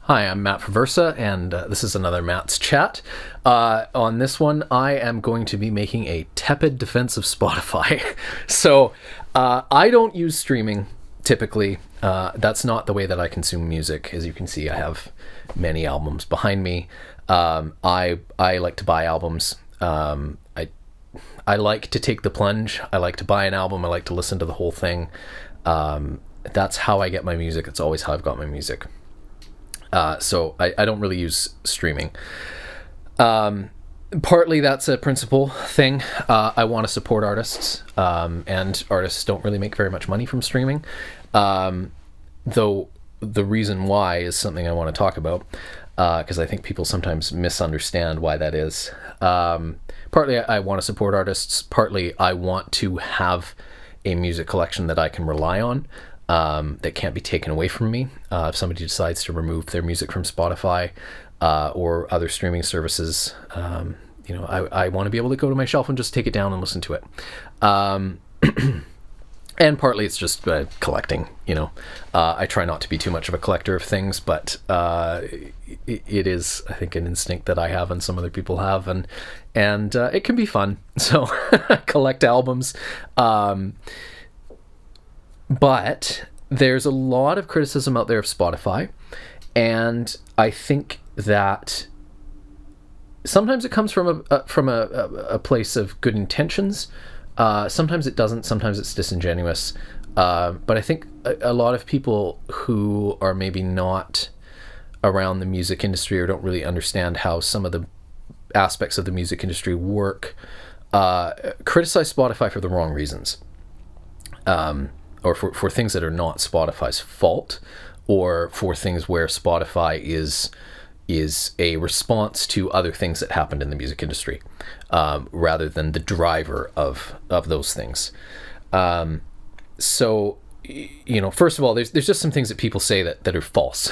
Hi, I'm Matt Versa, and this is another Matt's Chat. On this one, I am going to be making a tepid defense of Spotify. I don't use streaming typically. That's not the way that I consume music. As you can see, I have many albums behind me. I like to buy albums. I like to take the plunge. I like to buy an album. I like to listen to the whole thing. That's how I get my music. It's always how I've got my music. So I don't really use streaming. Partly that's a principle thing. I want to support artists, and artists don't really make very much money from streaming. Though the reason why is something I want to talk about, because I think people sometimes misunderstand why that is. Partly I want to support artists. Partly I want to have a music collection that I can rely on. That can't be taken away from me. If somebody decides to remove their music from Spotify or other streaming services, I want to be able to go to my shelf and just take it down and listen to it. And partly it's just collecting, I try not to be too much of a collector of things, but it is, I think, an instinct that I have and some other people have, and it can be fun. So collect albums. But there's a lot of criticism out there of Spotify, and I think that sometimes it comes from a place of good intentions. Sometimes it doesn't. Sometimes it's disingenuous. But I think a lot of people who are maybe not around the music industry or don't really understand how some of the aspects of the music industry work criticize Spotify for the wrong reasons. Or for things that are not Spotify's fault, or for things where Spotify is a response to other things that happened in the music industry, rather than the driver of those things. So, first of all, there's just some things that people say that are false.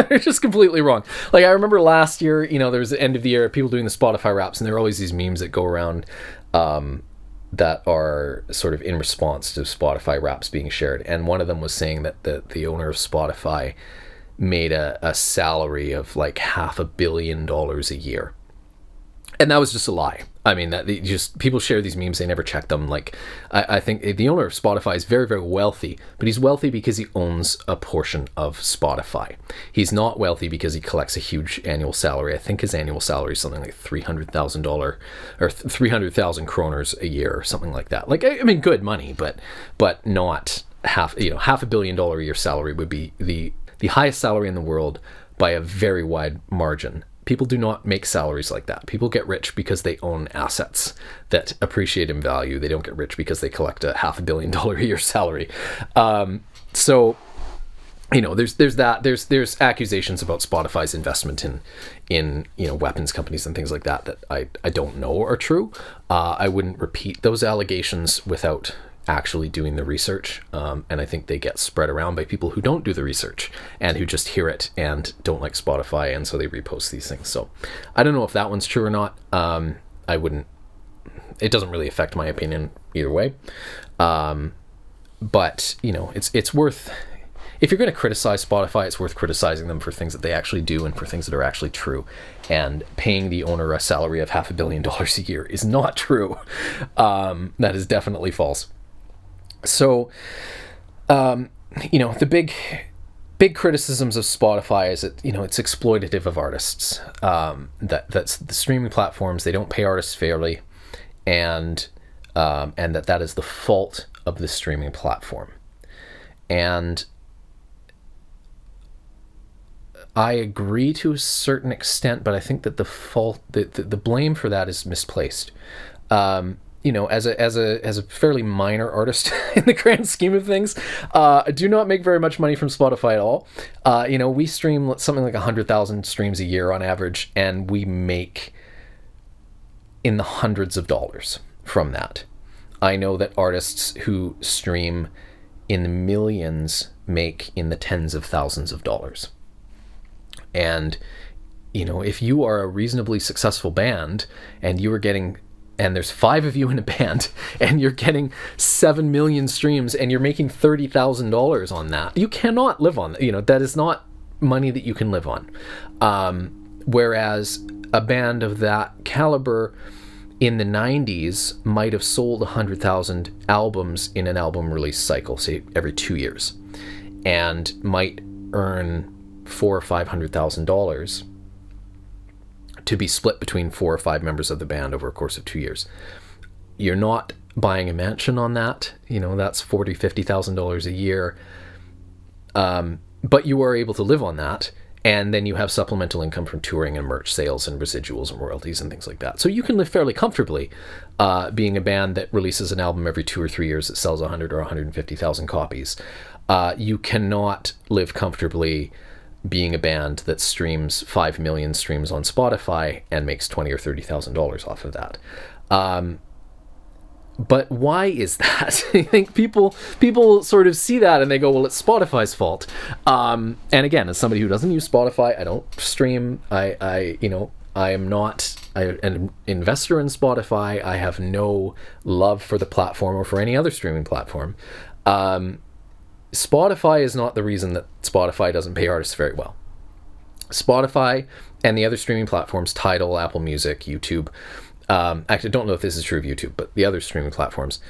They're just completely wrong. Like, I remember last year, there was the end of the year, people doing the Spotify Wraps, and there are always these memes that go around, that are sort of in response to Spotify Wraps being shared. And one of them was saying that the owner of Spotify made a salary of like $500 million a year. And that was just a lie. I mean, people share these memes, they never check them. Like, I think the owner of Spotify is very, very wealthy, but he's wealthy because he owns a portion of Spotify. He's not wealthy because he collects a huge annual salary. I think his annual salary is something like $300,000 or 300,000 kroners a year or something like that. Like, I mean, good money, but not $500 million a year salary would be the highest salary in the world by a very wide margin. People do not make salaries like that. People get rich because they own assets that appreciate in value. They don't get rich because they collect a $500 million a year salary. So, there's that. There's accusations about Spotify's investment in weapons companies and things like that I don't know are true. I wouldn't repeat those allegations without actually doing the research, and I think they get spread around by people who don't do the research and who just hear it and don't like Spotify, and so they repost these things. So I don't know if that one's true or not. It doesn't really affect my opinion either way, but it's worth, if you're going to criticize Spotify, it's worth criticizing them for things that they actually do and for things that are actually true. And paying the owner a salary of $500 million a year is not true. That is definitely false. So, the big criticisms of Spotify is that, it's exploitative of artists. That's the streaming platforms, they don't pay artists fairly, and that is the fault of the streaming platform. And I agree to a certain extent, but I think that the blame for that is misplaced. As a fairly minor artist in the grand scheme of things, I do not make very much money from Spotify at all. We stream something like 100,000 streams a year on average, and we make in the hundreds of dollars from that. I know that artists who stream in the millions make in the tens of thousands of dollars. And, if you are a reasonably successful band and you are getting, and there's 5 of you in a band and you're getting 7 million streams and you're making $30,000 on that, you cannot live on that. That is not money that you can live on. Whereas a band of that caliber in the 90s might have sold 100,000 albums in an album release cycle, say every 2 years, and might earn $400,000 or $500,000 to be split between 4 or 5 members of the band over a course of 2 years. You're not buying a mansion on that. That's $40,000, $50,000 a year. But you are able to live on that. And then you have supplemental income from touring and merch sales and residuals and royalties and things like that. So you can live fairly comfortably being a band that releases an album every 2 or 3 years that sells 100 or 150,000 copies. You cannot live comfortably being a band that streams 5 million streams on Spotify and makes $20,000 or $30,000 off of that. But why is that? I think people sort of see that and they go, well, it's Spotify's fault. And again, as somebody who doesn't use Spotify, I don't stream. I am not an investor in Spotify. I have no love for the platform or for any other streaming platform. Spotify is not the reason that Spotify doesn't pay artists very well. Spotify and the other streaming platforms, Tidal, Apple Music, YouTube, actually, I don't know if this is true of YouTube, but the other streaming platforms,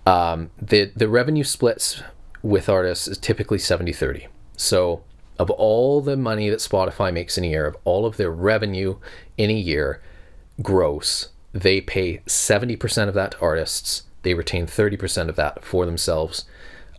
the revenue splits with artists is typically 70-30. So of all the money that Spotify makes in a year, of all of their revenue in a year, gross, they pay 70% of that to artists. They retain 30% of that for themselves.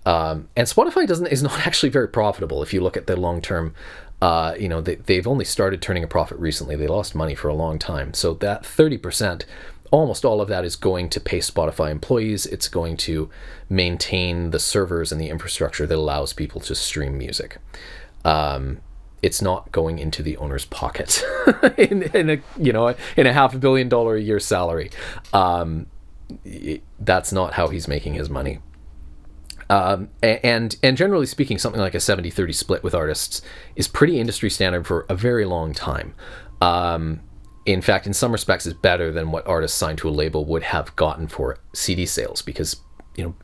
And Spotify is not actually very profitable if you look at the long term. They've only started turning a profit recently. They lost money for a long time. So that 30%, almost all of that is going to pay Spotify employees. It's going to maintain the servers and the infrastructure that allows people to stream music. It's not going into the owner's pocket in a $500 million a year salary. That's not how he's making his money. And generally speaking, something like a 70-30 split with artists is pretty industry standard for a very long time. In fact, in some respects, it's better than what artists signed to a label would have gotten for CD sales, because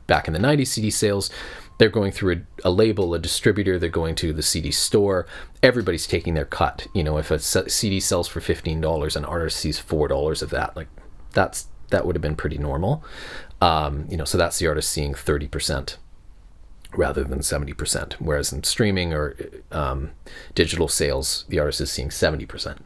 back in the 90s, CD sales, they're going through a label, a distributor, they're going to the CD store, everybody's taking their cut. If a CD sells for $15, an artist sees $4 of that, that would have been pretty normal. So that's the artist seeing 30%. Rather than 70%, whereas in streaming or digital sales, the artist is seeing 70%.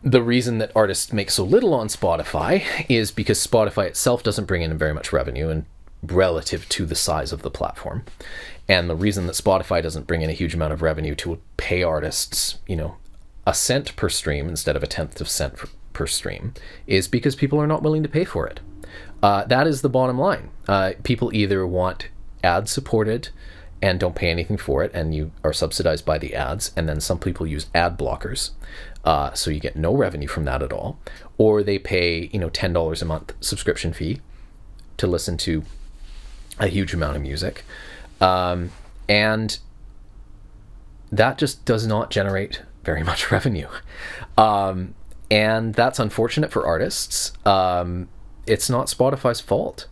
The reason that artists make so little on Spotify is because Spotify itself doesn't bring in very much revenue and relative to the size of the platform. And the reason that Spotify doesn't bring in a huge amount of revenue to pay artists, a cent per stream instead of a tenth of cent per stream is because people are not willing to pay for it. That is the bottom line. People either want ad supported and don't pay anything for it, and you are subsidized by the ads, and then some people use ad blockers, so you get no revenue from that at all, or they pay $10 a month subscription fee to listen to a huge amount of music, and that just does not generate very much revenue, and that's unfortunate for artists. It's not Spotify's fault.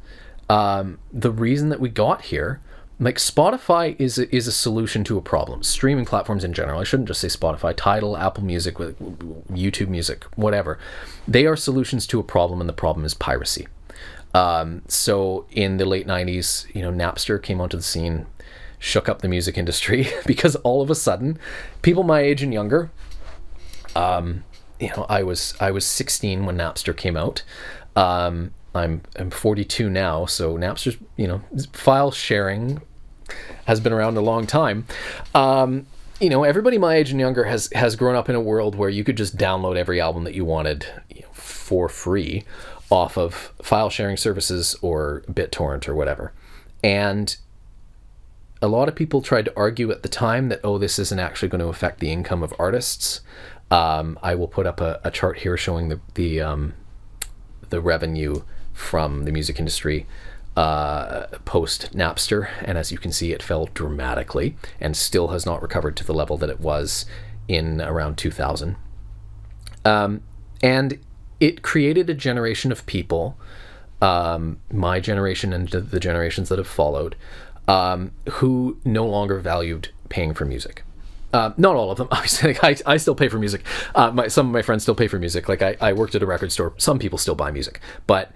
The reason that we got here, Spotify is a solution to a problem. Streaming platforms in general, I shouldn't just say Spotify, Tidal, Apple Music, YouTube Music, whatever. They are solutions to a problem, and the problem is piracy. So in the late 90s, Napster came onto the scene, shook up the music industry because all of a sudden, people my age and younger, I was 16 when Napster came out. I'm 42 now, so Napster's, file sharing has been around a long time. Everybody my age and younger has grown up in a world where you could just download every album that you wanted for free off of file sharing services or BitTorrent or whatever. And a lot of people tried to argue at the time that, this isn't actually going to affect the income of artists. I will put up a chart here showing the revenue from the music industry post Napster, and as you can see, it fell dramatically and still has not recovered to the level that it was in around 2000. And it created a generation of people, my generation and the generations that have followed, who no longer valued paying for music. Not all of them, obviously. Like, I still pay for music. Some of my friends still pay for music. Like I worked at a record store. Some people still buy music, but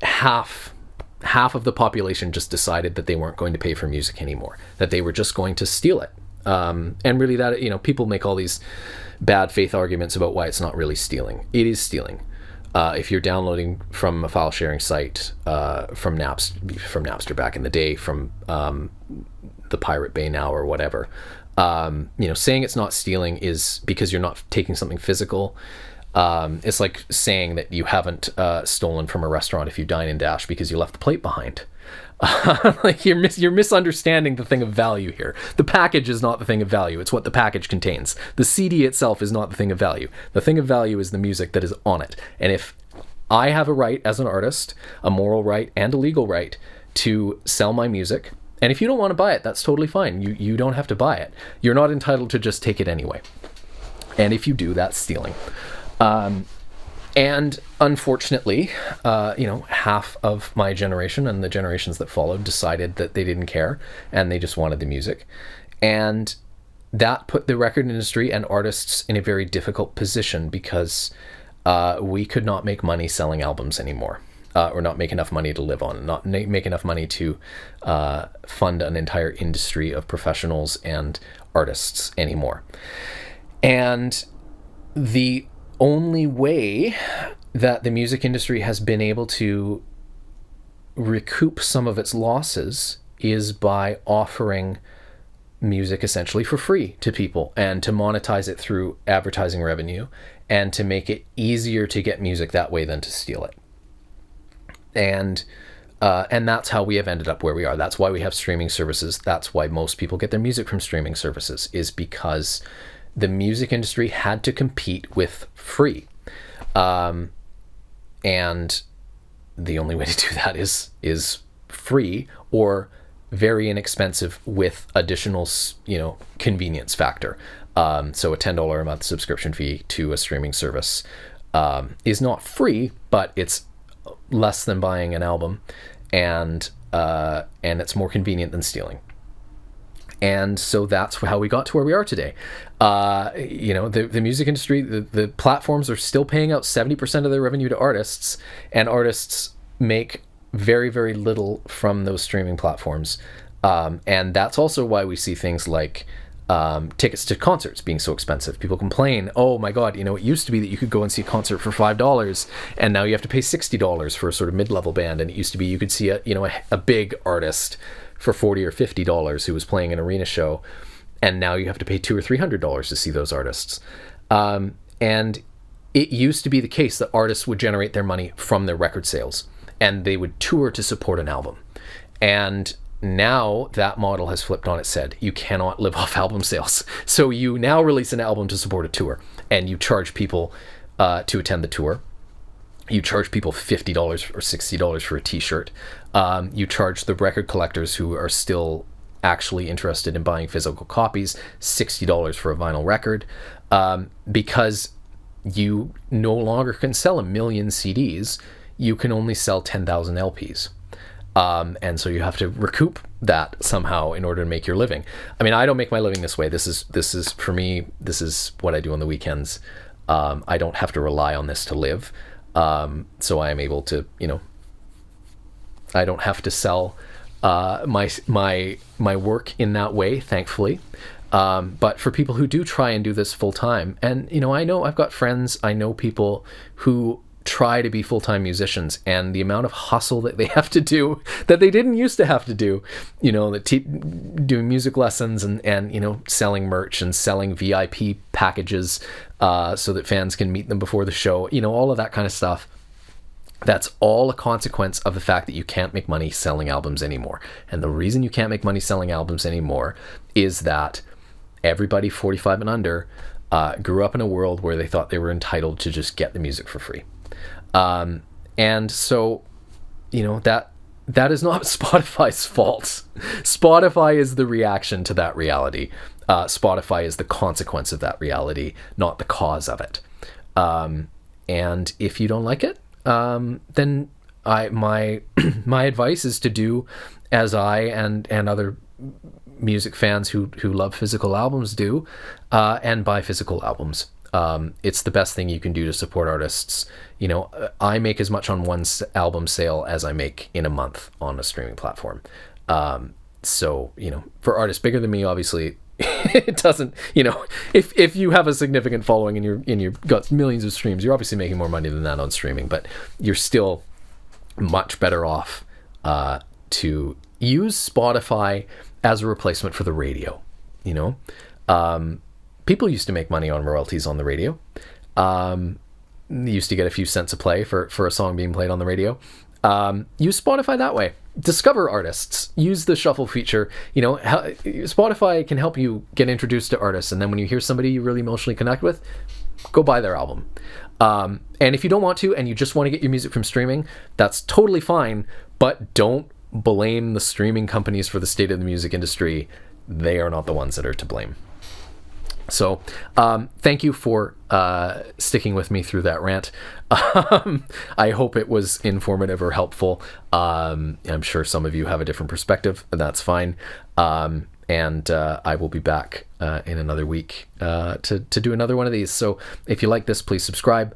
half of the population just decided that they weren't going to pay for music anymore, that they were just going to steal it. And really that, people make all these bad faith arguments about why it's not really stealing. It is stealing. If you're downloading from a file sharing site, from Napster back in the day, from the Pirate Bay now or whatever, saying it's not stealing is because you're not taking something physical. It's like saying that you haven't stolen from a restaurant if you dine and dash because you left the plate behind. Like you're misunderstanding the thing of value here. The package is not the thing of value. It's what the package contains. The CD itself is not the thing of value. The thing of value is the music that is on it. And if I have a right as an artist, a moral right and a legal right to sell my music, and if you don't want to buy it, that's totally fine. You don't have to buy it. You're not entitled to just take it anyway. And if you do, that's stealing. And unfortunately, half of my generation and the generations that followed decided that they didn't care and they just wanted the music. And that put the record industry and artists in a very difficult position because we could not make money selling albums anymore, or not make enough money to live on, not make enough money to fund an entire industry of professionals and artists anymore. And the only way that the music industry has been able to recoup some of its losses is by offering music essentially for free to people and to monetize it through advertising revenue and to make it easier to get music that way than to steal it. And that's how we have ended up where we are. That's why we have streaming services. That's why most people get their music from streaming services, is because the music industry had to compete with free. And the only way to do that is free or very inexpensive with additional, convenience factor. So a $10 a month subscription fee to a streaming service is not free, but it's less than buying an album, and it's more convenient than stealing. And so that's how we got to where we are today. The music industry, the platforms are still paying out 70% of their revenue to artists, and artists make very, very little from those streaming platforms. And that's also why we see things like tickets to concerts being so expensive. People complain, oh my God, it used to be that you could go and see a concert for $5 and now you have to pay $60 for a sort of mid-level band. And it used to be you could see a big artist for $40 or $50 who was playing an arena show, and now you have to pay $200 or $300 to see those artists. And it used to be the case that artists would generate their money from their record sales, and they would tour to support an album. And now that model has flipped on its head. You cannot live off album sales. So you now release an album to support a tour, and you charge people to attend the tour. You charge people $50 or $60 for a t-shirt. You charge the record collectors who are still actually interested in buying physical copies $60 for a vinyl record, because you no longer can sell 1 million CDs. You can only sell 10,000 LPs. And so you have to recoup that somehow in order to make your living. I mean, I don't make my living this way. This is for me, this is what I do on the weekends. I don't have to rely on this to live. So I am able to, I don't have to sell my work in that way, thankfully. But for people who do try and do this full time, and I know I've got friends, I know people who try to be full-time musicians, and the amount of hustle that they have to do that they didn't used to have to do, doing music lessons and selling merch and selling VIP packages so that fans can meet them before the show, all of that kind of stuff. That's all a consequence of the fact that you can't make money selling albums anymore. And the reason you can't make money selling albums anymore is that everybody 45 and under grew up in a world where they thought they were entitled to just get the music for free. And so, that is not Spotify's fault. Spotify is the reaction to that reality. Spotify is the consequence of that reality, not the cause of it. And if you don't like it, then my my advice is to do as I and other music fans who love physical albums do, and buy physical albums. It's the best thing you can do to support artists. You know, I make as much on one album sale as I make in a month on a streaming platform. So, you know, for artists bigger than me, obviously, it doesn't, you know, if you have a significant following and you've got millions of streams, you're obviously making more money than that on streaming, but you're still much better off to use Spotify as a replacement for the radio. You know, people used to make money on royalties on the radio. They used to get a few cents a play for a song being played on the radio. Use Spotify that way. Discover artists. Use the shuffle feature. You know, Spotify can help you get introduced to artists, and then when you hear somebody you really emotionally connect with, go buy their album. And if you don't want to, and you just want to get your music from streaming, that's totally fine, but don't blame the streaming companies for the state of the music industry. They are not the ones that are to blame. So thank you for sticking with me through that rant. I hope it was informative or helpful. I'm sure some of you have a different perspective, and that's fine. And I will be back in another week to do another one of these. So if you like this, please subscribe.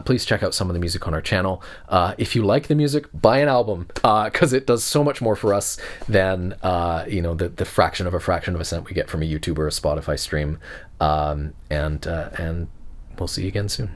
Please check out some of the music on our channel. If you like the music, buy an album, because it does so much more for us than you know, the fraction of a cent we get from a YouTube or a Spotify stream. And we'll see you again soon.